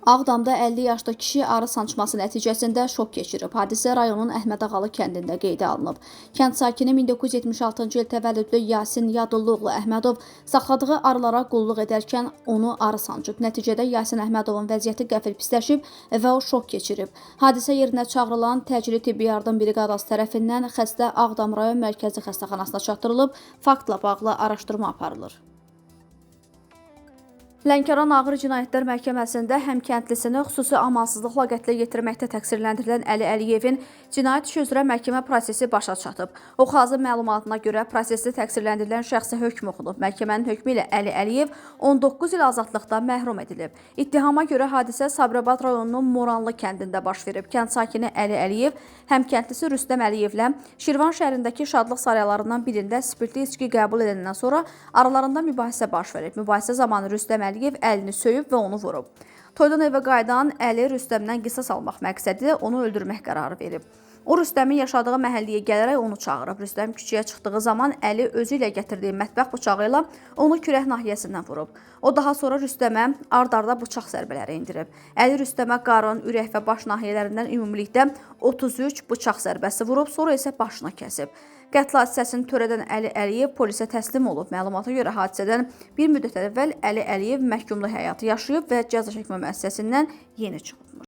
Ağdamda 50 yaşlı kişi arı sancması nəticəsində şok keçirib. Hadisə rayonun Əhmədağalı kəndində qeydə alınıb. Kənd sakini 1976-cı il təvəllüdlü Yasin Yadulluoğlu Əhmədov saxladığı arılara qulluq edərkən onu arı sancıb. Nəticədə Yasin Əhmədovun vəziyyəti qəfil pisləşib və o şok keçirib. Hadisə yerinə çağırılan təcili tibbi yardım briqadası tərəfindən xəstə Ağdam rayon mərkəzi xəstəxanasına çatdırılıb. Faktla bağlı araşdırma aparılır. Lənkəran Ağır Cinayətlər Məhkəməsində həmkəndlisini xüsusi amansızlıqla qətlə yetirməkdə təqsirləndirilən Əli Əliyevin cinayət işi üzrə məhkəmə prosesi başa çatıb. Oxazı məlumatına görə prosesdə təqsirləndirilən şəxsə hökm oxunub. Məhkəmənin hökmü ilə Əli Əliyev 19 il azadlıqdan məhrum edilib. İttihama görə hadisə Sabirabad rayonunun Moranlı kəndində baş verib. Kənd sakini Əli Əliyev həmkəndlisi Rüstəm Əliyevlə Şirvan şəhərindəki Şadlıq saraylarından birində spirtli içki qəbul edəndən sonra aralarında mübahisə baş verib. Mübahisə zamanı Rüstəm Əliyev əlini söyüb və onu vurub. Toydan evə qayıdan Əli Rüstəmdən qisas almaq məqsədi onu öldürmək qərarı verib. O Rüstəmin yaşadığı məhəlləyə gələrək onu çağırıb. Rüstəm küçəyə çıxdığı zaman Əli özü ilə gətirdiyi mətbəx bıçağı ilə onu kürək nahiyəsindən vurub. O daha sonra Rüstəmə ard-arda bıçaq zərbələri endirib. Əli Rüstəmə qarın, ürək və baş nahiyələrindən ümumilikdə 33 bıçaq zərbəsi vurub, sonra isə başını kəsib. Qətl hadisəsini törədən Əli Əliyev polisə təslim olub. Məlumata görə hadisədən bir müddət əvvəl Əli Əliyev məhkumluq həyatı yaşayıb və cəza çəkmə müəssisəsindən yeni çıxıb.